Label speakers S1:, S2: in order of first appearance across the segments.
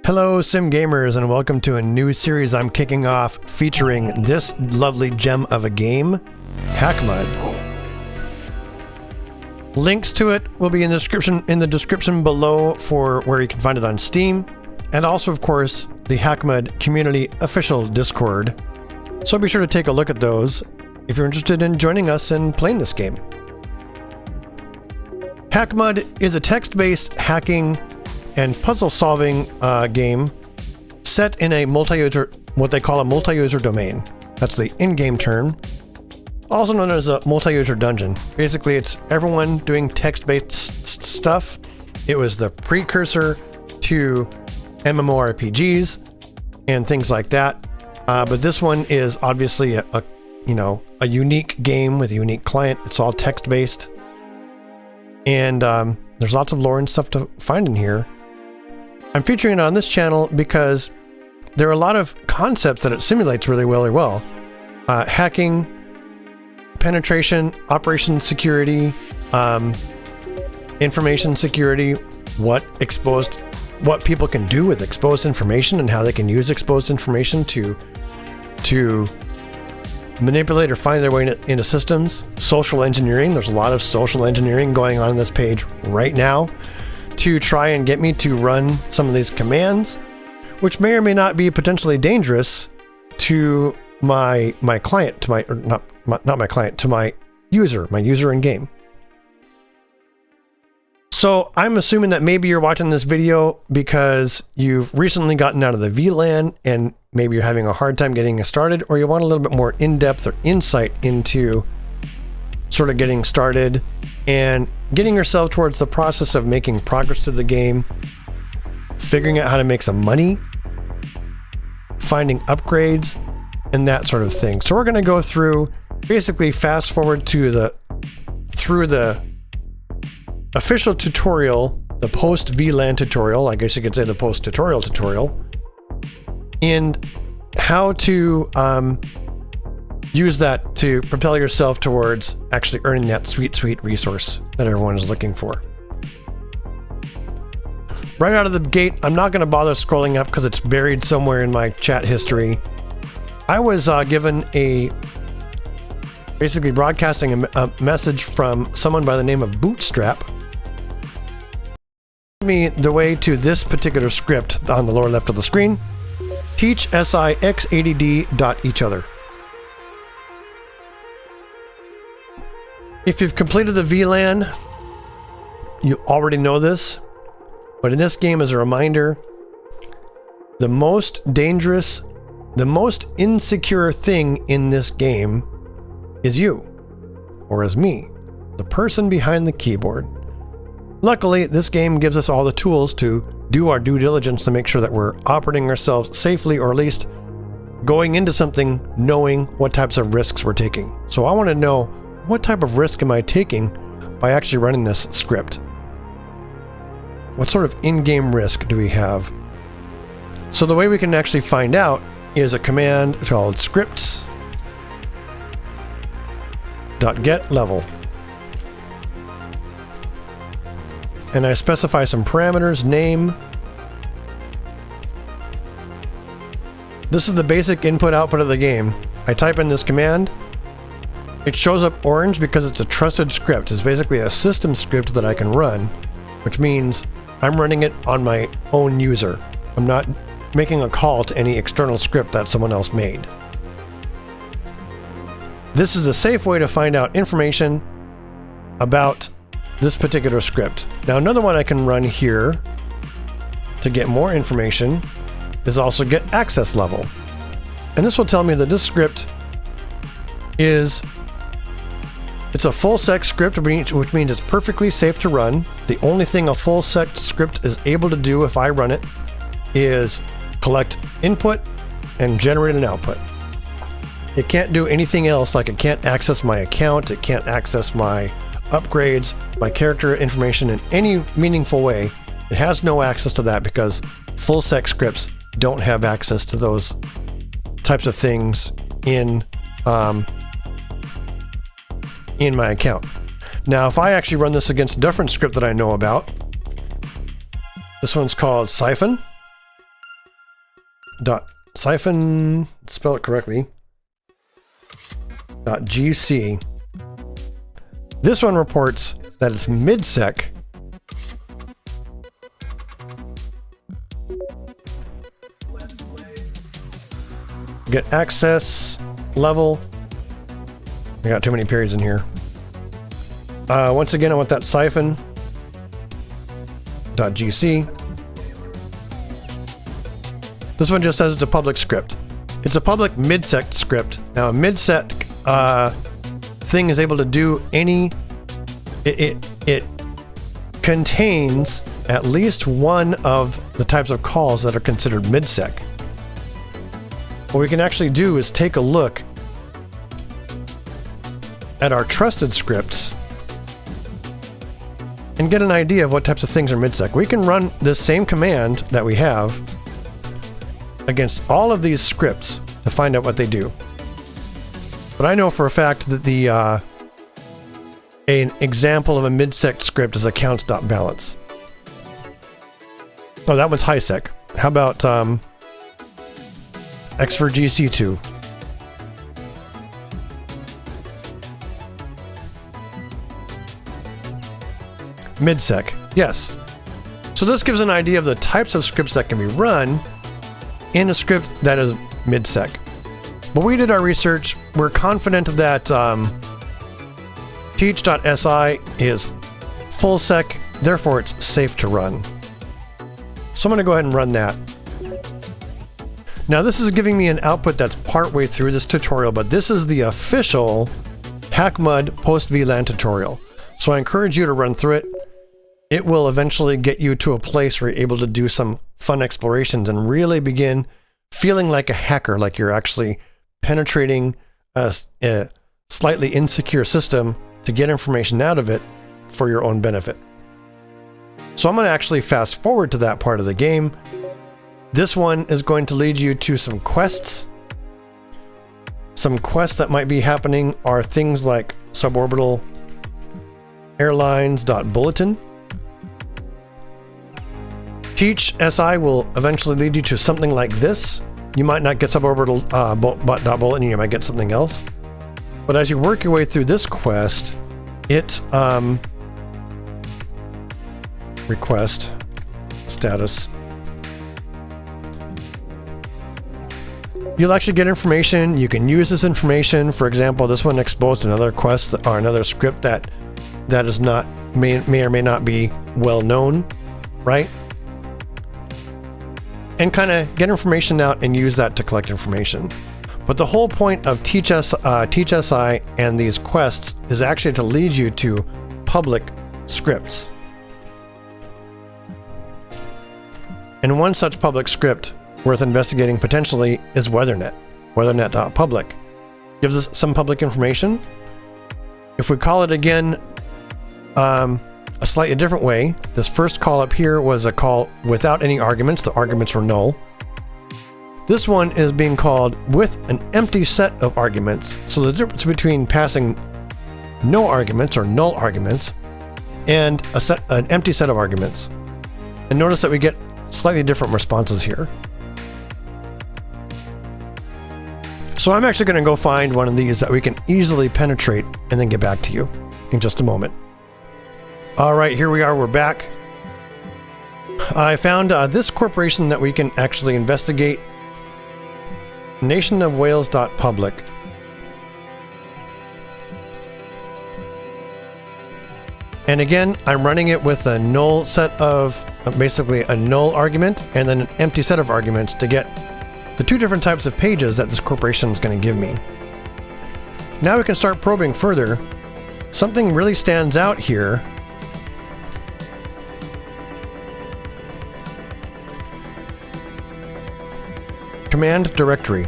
S1: Hello Sim Gamers, and welcome to a new series I'm kicking off featuring this lovely gem of a game, Hackmud. Links to it will be in the description below for where you can find it on Steam, and also of course the Hackmud community official Discord. So be sure to take a look at those if you're interested in joining us and playing this game. Hackmud is a text-based hacking and puzzle-solving game set in a multi-user, what they call a multi-user domain. That's the in-game term, also known as a multi-user dungeon. Basically, it's everyone doing text-based stuff. It was the precursor to MMORPGs and things like that. But this one is obviously a unique game with a unique client. It's all text-based, and there's lots of lore and stuff to find in here. I'm featuring it on this channel because there are a lot of concepts that it simulates really well. Hacking, penetration, operation security, information security, what people can do with exposed information and how they can use exposed information to manipulate or find their way into systems. Social engineering, there's a lot of social engineering going on this page right now to try and get me to run some of these commands, which may or may not be potentially dangerous to my client, to my user in game. So I'm assuming that maybe you're watching this video because you've recently gotten out of the VLAN and maybe you're having a hard time getting started, or you want a little bit more in-depth or insight into sort of getting started and getting yourself towards the process of making progress to the game, figuring out how to make some money, finding upgrades, and that sort of thing. So we're going to go through, basically fast forward through the official tutorial, the Post-VLAN tutorial, I guess you could say the post-tutorial tutorial, and how to use that to propel yourself towards actually earning that sweet resource that everyone is looking for. Right out of the gate, I'm not going to bother scrolling up because it's buried somewhere in my chat history. I was given basically broadcasting a message from someone by the name of Bootstrap. Me the way to this particular script on the lower left of the screen. Teach six80d.eachother. If you've completed the VLAN, you already know this, but in this game, as a reminder, the most dangerous, the most insecure thing in this game is you, or is me, the person behind the keyboard. Luckily, this game gives us all the tools to do our due diligence to make sure that we're operating ourselves safely, or at least going into something knowing what types of risks we're taking. So I want to know, what type of risk am I taking by actually running this script? What sort of in-game risk do we have? So the way we can actually find out is a command called scripts.getLevel. And I specify some parameters, name. This is the basic input-output of the game. I type in this command. It shows up orange because it's a trusted script. It's basically a system script that I can run, which means I'm running it on my own user. I'm not making a call to any external script that someone else made. This is a safe way to find out information about this particular script. Now, another one I can run here to get more information is also get access level. And this will tell me that this script it's a full sec script, which means it's perfectly safe to run. The only thing a full sec script is able to do if I run it is collect input and generate an output. It can't do anything else, like it can't access my account, it can't access my upgrades, my character information in any meaningful way. It has no access to that because full sec scripts don't have access to those types of things in my account. Now, if I actually run this against a different script that I know about, this one's called Siphon. siphon, spell it correctly, .gc. This one reports that it's midsec. Get access level. I got too many periods in here. Once again, I want that siphon .gc. This one just says it's a public script. It's a public midsec script. Now, a midsec thing is able to do any. It contains at least one of the types of calls that are considered midsec. What we can actually do is take a look at our trusted scripts and get an idea of what types of things are midsec. We can run this same command that we have against all of these scripts to find out what they do. But I know for a fact that an example of a midsec script is accounts.balance. Oh, that one's highsec. How about X for GC2? Midsec, yes. So this gives an idea of the types of scripts that can be run in a script that is midsec. When we did our research, we're confident that teach.si is full sec, therefore it's safe to run. So I'm going to go ahead and run that. Now this is giving me an output that's partway through this tutorial, but this is the official Hackmud Post-VLAN tutorial. So I encourage you to run through it. It will eventually get you to a place where you're able to do some fun explorations and really begin feeling like a hacker, like you're actually penetrating a slightly insecure system to get information out of it for your own benefit. So I'm going to actually fast forward to that part of the game. This one is going to lead you to some quests. Some quests that might be happening are things like suborbital airlines.bulletin. Teach SI will eventually lead you to something like this. You might not get suborbital .bulletin, you might get something else. But as you work your way through this quest, it request status. You'll actually get information. You can use this information. For example, this one exposed another quest or another script that is not may or may not be well known, right? And kind of get information out and use that to collect information. But the whole point of Teach SI and these quests is actually to lead you to public scripts. And one such public script worth investigating potentially is WeatherNet. WeatherNet.public gives us some public information. If we call it again a slightly different way, this first call up here was a call without any arguments. The arguments were null. This one is being called with an empty set of arguments. So the difference between passing no arguments or null arguments and an empty set of arguments. And notice that we get slightly different responses here. So I'm actually going to go find one of these that we can easily penetrate and then get back to you in just a moment. All right, here we are. We're back. I found this corporation that we can actually investigate. nationofwales.public. And again, I'm running it with a null set of, basically a null argument and then an empty set of arguments to get the two different types of pages that this corporation is going to give me. Now we can start probing further. Something really stands out here. Command directory.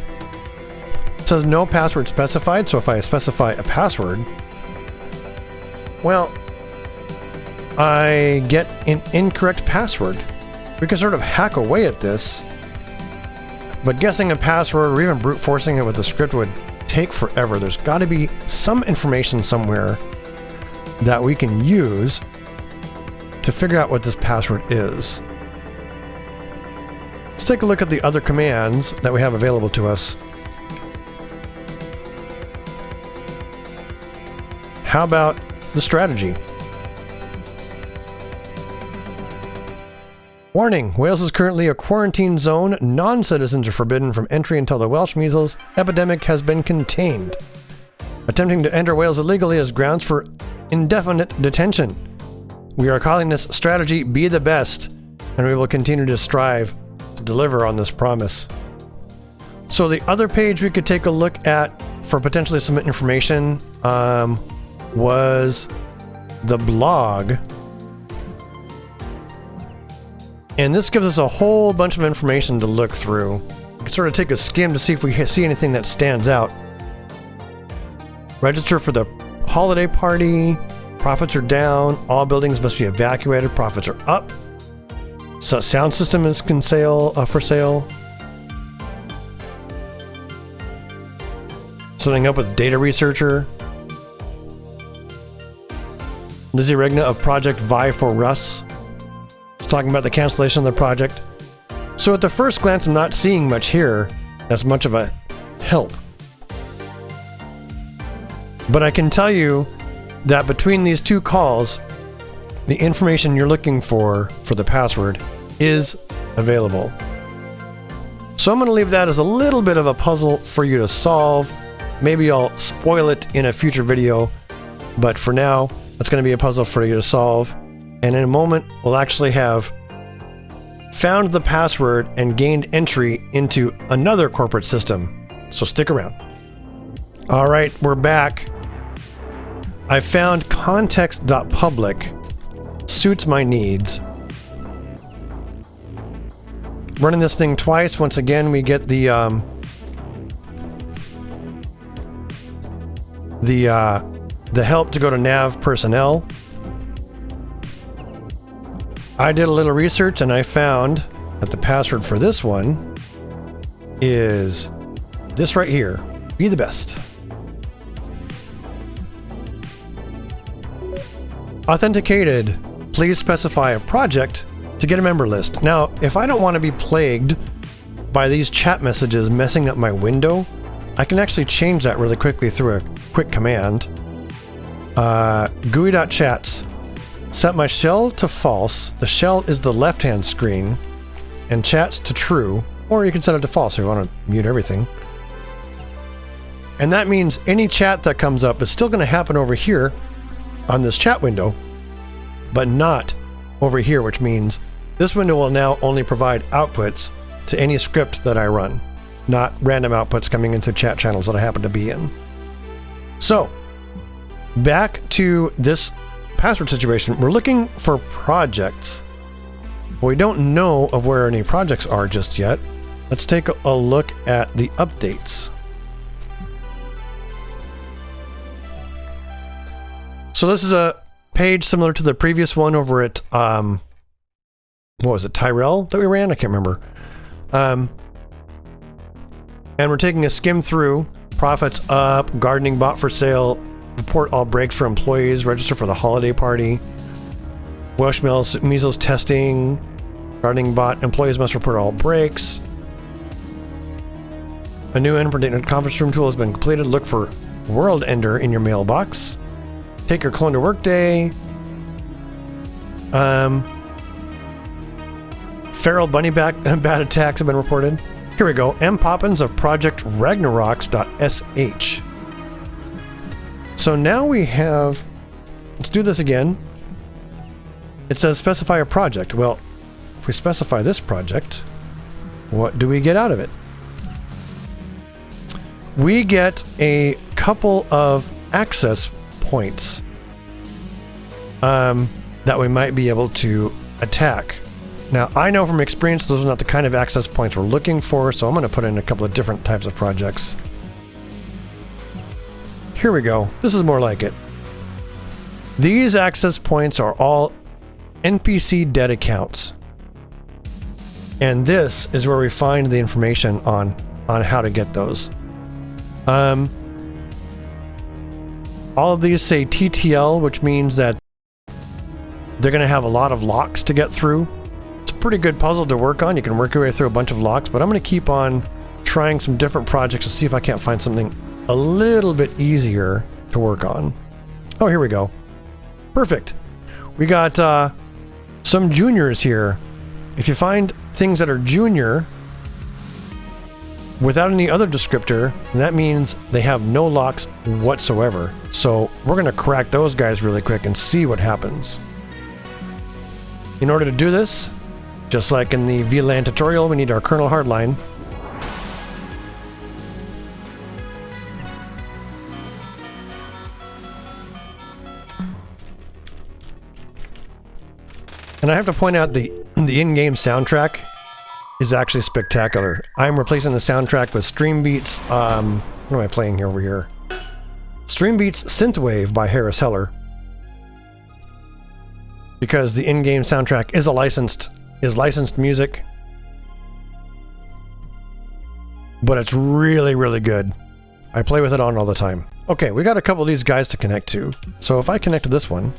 S1: It says no password specified, so if I specify a password, well, I get an incorrect password. We can sort of hack away at this, but guessing a password or even brute forcing it with the script would take forever. There's got to be some information somewhere that we can use to figure out what this password is. Let's take a look at the other commands that we have available to us. How about the strategy? Warning, Wales is currently a quarantine zone. Non-citizens are forbidden from entry until the Welsh measles epidemic has been contained. Attempting to enter Wales illegally is grounds for indefinite detention. We are calling this strategy Be the Best, and we will continue to strive to deliver on this promise. So the other page we could take a look at for potentially some information was the blog. And this gives us a whole bunch of information to look through. We can sort of take a skim to see if we see anything that stands out. Register for the holiday party. Profits are down. All buildings must be evacuated. Profits are up. So sound system is for sale. Something up with data researcher. Lizzie Regna of Project Vi for Russ. Talking about the cancellation of the project. So at the first glance, I'm not seeing much here as much of a help. But I can tell you that between these two calls, the information you're looking for the password is available. So I'm going to leave that as a little bit of a puzzle for you to solve. Maybe I'll spoil it in a future video, but for now, that's going to be a puzzle for you to solve. And in a moment, we'll actually have found the password and gained entry into another corporate system. So stick around. All right, we're back. I found context.public suits my needs. Running this thing twice. Once again, we get the help to go to nav personnel. I did a little research and I found that the password for this one is this right here. Be the best. Authenticated. Please specify a project to get a member list. Now, if I don't want to be plagued by these chat messages messing up my window, I can actually change that really quickly through a quick command. GUI.chats. Set my shell to false. The shell is the left-hand screen, and chats to true, or you can set it to false if you want to mute everything. And that means any chat that comes up is still going to happen over here on this chat window, but not over here, which means this window will now only provide outputs to any script that I run, not random outputs coming into chat channels that I happen to be in. So, back to this password situation. We're looking for projects. We don't know of where any projects are just yet. Let's take a look at the updates. So this is a page similar to the previous one over at what was it, Tyrell that we ran? I can't remember. And we're taking a skim through. Profits up, gardening bot for sale, report all breaks for employees, register for the holiday party, Welsh measles testing, gardening bot, employees must report all breaks. A new end conference room tool has been completed. Look for World Ender in your mailbox. Take your clone to workday. Feral bunny bat attacks have been reported. Here we go. M. Poppins of Project Ragnaroks.sh. So now we have, let's do this again. It says specify a project. Well, if we specify this project, what do we get out of it? We get a couple of access points that we might be able to attack. Now, I know from experience those are not the kind of access points we're looking for, so I'm going to put in a couple of different types of projects. Here we go. This is more like it. These access points are all NPC dead accounts. And this is where we find the information on how to get those. All of these say TTL, which means that they're going to have a lot of locks to get through. It's pretty good puzzle to work on. You can work your way through a bunch of locks, but I'm going to keep on trying some different projects to see if I can't find something a little bit easier to work on. Oh, here we go. Perfect. We got some juniors here. If you find things that are junior without any other descriptor, that means they have no locks whatsoever. So we're going to crack those guys really quick and see what happens. In order to do this, just like in the VLAN tutorial, we need our kernel hardline. And I have to point out the in-game soundtrack is actually spectacular. I'm replacing the soundtrack with Stream Beats. What am I playing here over here? Stream Beats Synthwave by Harris Heller. Because the in-game soundtrack is licensed music. But it's really, really good. I play with it on all the time. Okay, we got a couple of these guys to connect to. So if I connect to this one,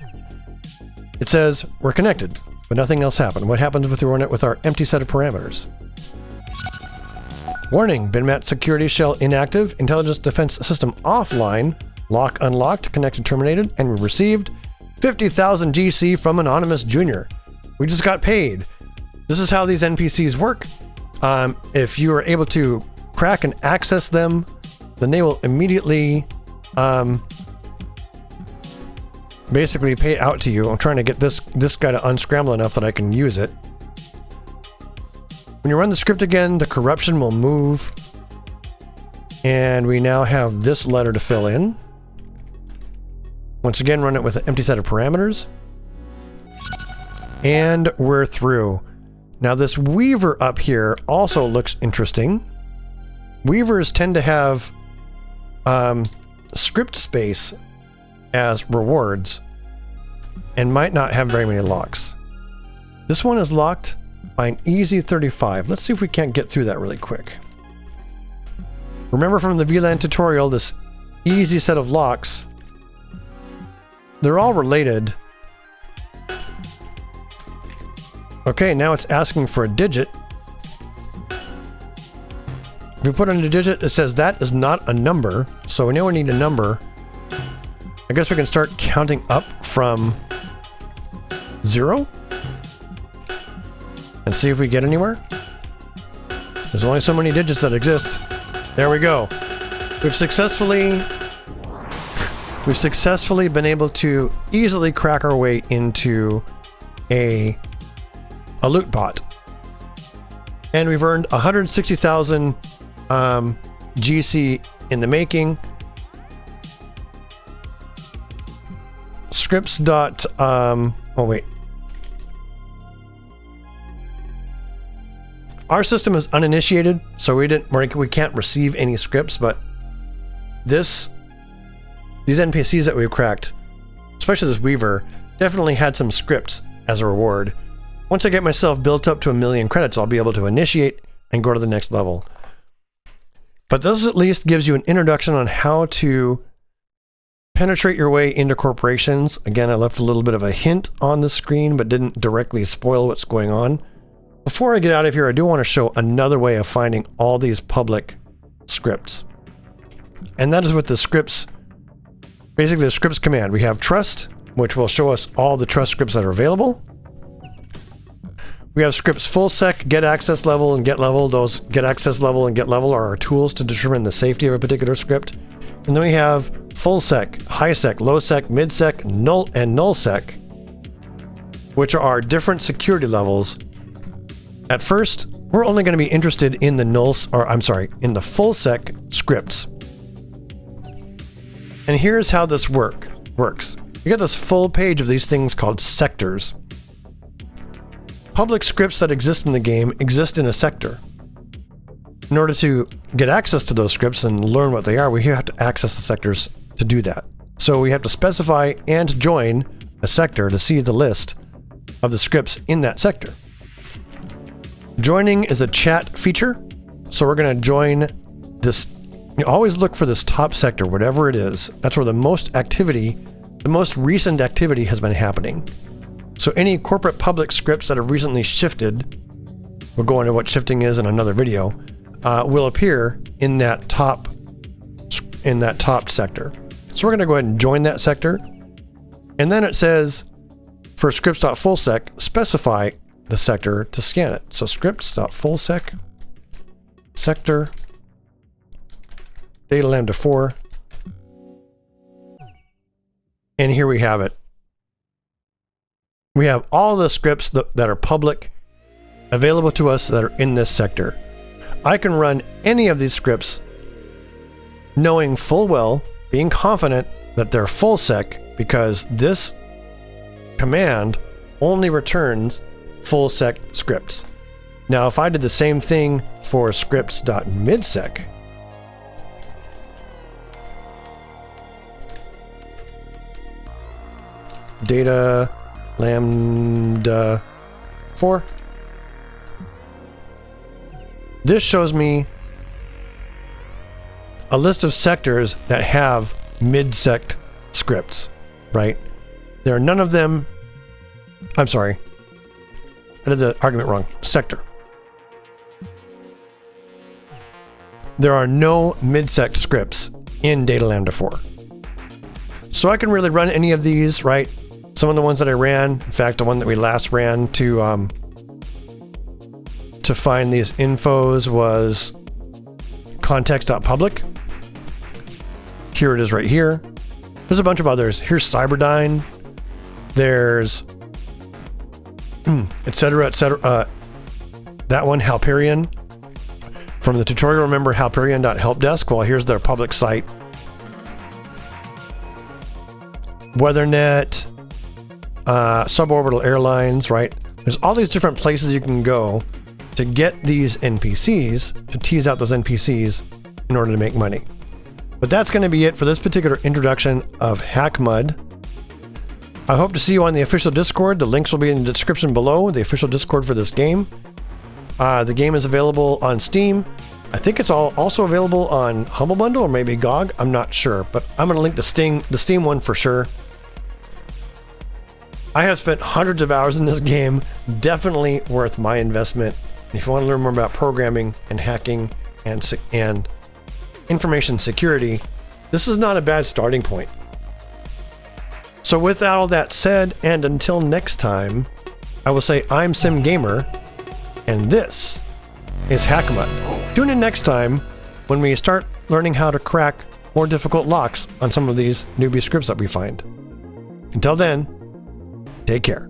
S1: it says we're connected, but nothing else happened. What happens if we run it with our empty set of parameters? Warning, BinMat security shell inactive, intelligence defense system offline, lock unlocked, connection terminated, and we received 50,000 GC from Anonymous Jr. We just got paid. This is how these NPCs work. If you are able to crack and access them, then they will immediately basically pay out to you. I'm trying to get this guy to unscramble enough that I can use it. When you run the script again, the corruption will move. And we now have this letter to fill in. Once again, run it with an empty set of parameters. And we're through. Now this Weaver up here also looks interesting. Weavers tend to have script space as rewards and might not have very many locks. This one is locked by an easy 35. Let's see if we can't get through that really quick. Remember from the VLAN tutorial, this easy set of locks, they're all related. Okay, now it's asking for a digit. If we put in a digit, it says that is not a number, so we know we need a number. I guess we can start counting up from 0 and see if we get anywhere. There's only so many digits that exist. There we go. We've successfully been able to easily crack our way into a loot bot. And we've earned 160,000 GC in the making. Scripts dot oh wait. Our system is uninitiated, so we can't receive any scripts, but these NPCs that we've cracked, especially this Weaver, definitely had some scripts as a reward. Once I get myself built up to 1 million credits, I'll be able to initiate and go to the next level. But this at least gives you an introduction on how to penetrate your way into corporations. Again, I left a little bit of a hint on the screen, but didn't directly spoil what's going on. Before I get out of here, I do want to show another way of finding all these public scripts. And that is with the scripts, basically the scripts command. We have trust, which will show us all the trust scripts that are available. We have scripts full sec, get access level, and get level. Those get access level and get level are our tools to determine the safety of a particular script. And then we have full sec, high sec, low sec, mid sec, null, and null sec, which are different security levels. At first, we're only going to be interested in the in the full sec scripts. And here's how this works. You get this full page of these things called sectors. Public scripts that exist in the game exist in a sector. In order to get access to those scripts and learn what they are, we have to access the sectors to do that. So we have to specify and join a sector to see the list of the scripts in that sector. Joining is a chat feature, so we're going to join this. You always look for this top sector, whatever it is. That's where the most recent activity has been happening. So any corporate public scripts that have recently shifted we'll go into what shifting is in another video, will appear in that top sector. So we're going to go ahead and join that sector. And then it says for scripts.fullsec, specify the sector to scan it. So scripts.fullsec sector data lambda 4. And here we have it. We have all the scripts that are public available to us that are in this sector. I can run any of these scripts knowing full well, being confident that they're full sec, because this command only returns full sec scripts. Now, if I did the same thing for scripts.midsec, data lambda 4, this shows me a list of sectors that have midsec scripts, right? There are none of them. I'm sorry. I did the argument wrong. Sector. There are no midsec scripts in data lambda 4. So I can really run any of these, right? Some of the ones that I ran, in fact, the one that we last ran to find these infos was context.public. Here it is right here. There's a bunch of others. Here's Cyberdyne. There's etc. That one, Halperion. From the tutorial, remember halperion.helpdesk? Well, here's their public site. WeatherNet, Suborbital Airlines, right? There's all these different places you can go to get these NPCs, to tease out those NPCs in order to make money. But that's going to be it for this particular introduction of Hackmud. I hope to see you on the official Discord. The links will be in the description below, the official Discord for this game. The game is available on Steam. I think it's also available on Humble Bundle or maybe GOG. I'm not sure, but I'm going to link the Steam one for sure. I have spent hundreds of hours in this game. Definitely worth my investment. And if you want to learn more about programming and hacking and information security, this is not a bad starting point. So with all that said, and until next time, I will say I'm SimGamer, and this is Hackmud. Tune in next time when we start learning how to crack more difficult locks on some of these newbie scripts that we find. Until then, take care.